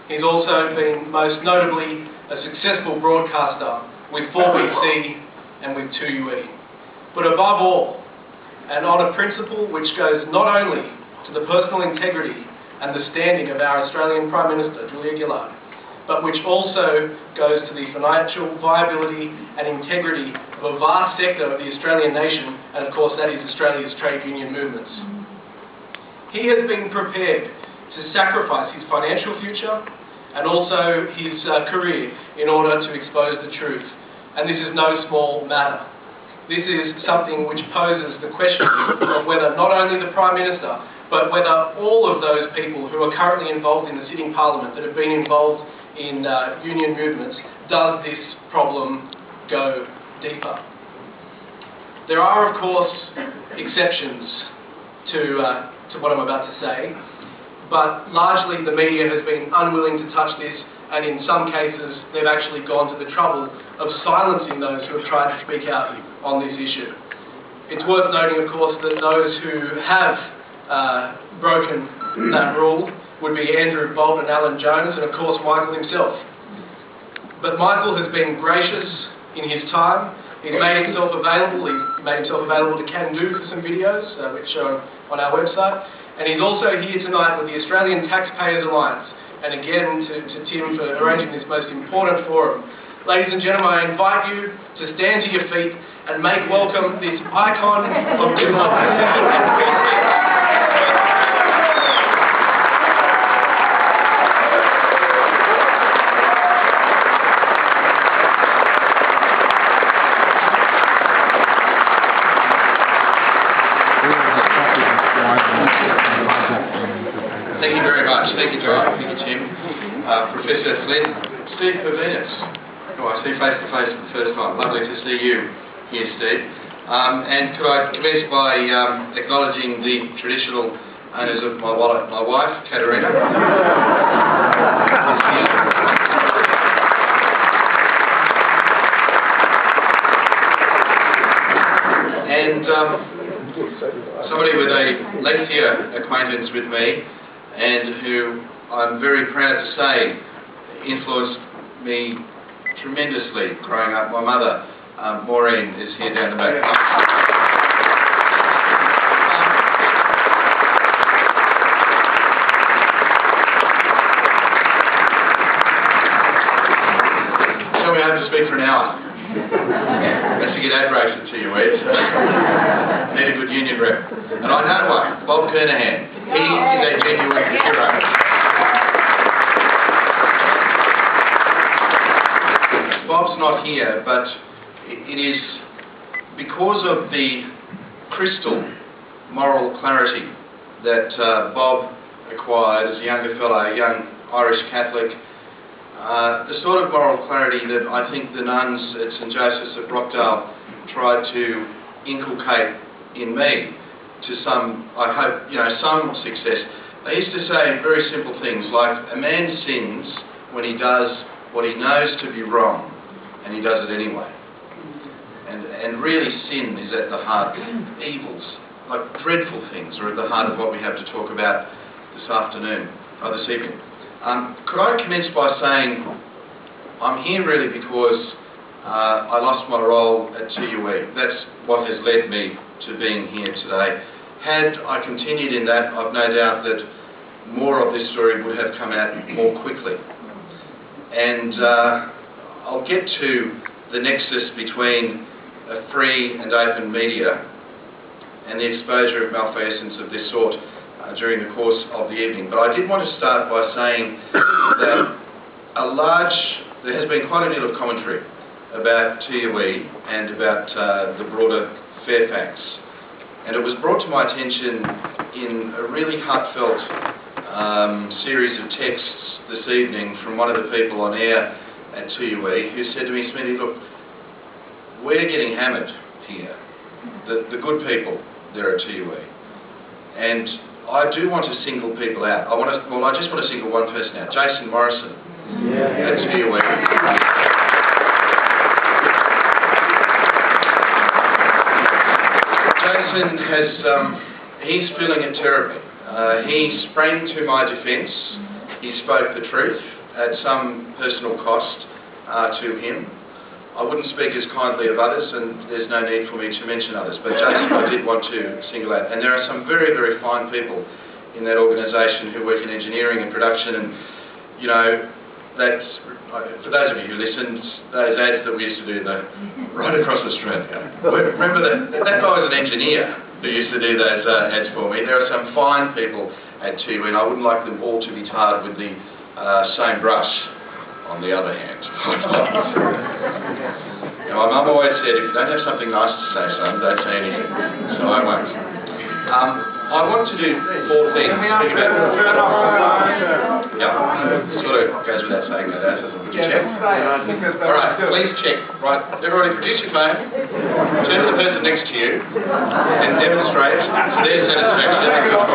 He's also been most notably a successful broadcaster with 4BC and with 2UE. But above all, and on a principle which goes not only to the personal integrity and the standing of our Australian Prime Minister, Julia Gillard, but which also goes to the financial viability and integrity of a vast sector of the Australian nation, and of course that is Australia's trade union movements. He has been prepared to sacrifice his financial future and also his career in order to expose the truth. And this is no small matter. This is something which poses the question of whether not only the Prime Minister, but whether all of those people who are currently involved in the sitting Parliament that have been involved in union movements, does this problem go deeper? There are, of course, exceptions to what I'm about to say, but largely the media has been unwilling to touch this, and in some cases they've actually gone to the trouble of silencing those who have tried to speak out on this issue. It's worth noting, of course, that those who have broken that rule would be Andrew Bolt and Alan Jones, and of course Michael himself. But Michael has been gracious in his time. He's made himself available. He's made himself available to Can-Do for some videos, which are on our website. And he's also here tonight with the Australian Taxpayers Alliance. And again, to Tim for arranging this most important forum. Ladies and gentlemen, I invite you to stand to your feet and make welcome this icon of democracy. Thank you very much. Thank you, John. Thank you, Tim. Professor Flynn, Steve Pervenus, who I see face to face for the first time. Lovely to see you here, Steve. And could I commence by acknowledging the traditional owners of my wallet, my wife, Katerina. And somebody with a lengthier acquaintance with me, and who I'm very proud to say influenced me tremendously growing up. My mother, Maureen, is here down the back. Tell me I have to speak for an hour. That's to get ad rates at TUE. Need a good union rep. And I know one, Bob Kernahan. He is a genuine hero. Bob's not here, but it is because of the crystal moral clarity that Bob acquired as a younger fellow, a young Irish Catholic. The sort of moral clarity that I think the nuns at St Joseph's at Rockdale tried to inculcate in me to some, I hope, some success. They used to say very simple things like, a man sins when he does what he knows to be wrong, and he does it anyway. And really sin is at the heart. Evils, like dreadful things, are at the heart of what we have to talk about this afternoon, or this evening. Could I commence by saying I'm here really because I lost my role at TUE. That's what has led me to being here today. Had I continued in that, I've no doubt that more of this story would have come out more quickly. And I'll get to the nexus between a free and open media and the exposure of malfeasance of this sort during the course of the evening. But I did want to start by saying that there has been quite a deal of commentary about TUE and about the broader Fairfax. And it was brought to my attention in a really heartfelt series of texts this evening from one of the people on air at TUE who said to me, Smithy, look, we're getting hammered here, the good people there at TUE. And I do want to single people out. I just want to single one person out, Jason Morrison at TUE. Jason he's feeling it terribly. He sprang to my defence. He spoke the truth. at some personal cost to him. I wouldn't speak as kindly of others, and there's no need for me to mention others, but just I did want to single out. And there are some very, very fine people in that organisation who work in engineering and production, and, you know, that's, for those of you who listened, those ads that we used to do right across Australia. Remember that guy was an engineer who used to do those ads for me. There are some fine people at Tiwi, and I wouldn't like them all to be tarred with the same brush. On the other hand, you know, my mum always said, if you don't have something nice to say, son, don't say anything. So I won't. I want to do 4 things. Yep, sort of goes without saying that. Check. All right, please check. Right, everybody produce your phone, turn to the person next to you, and demonstrate to their satisfaction.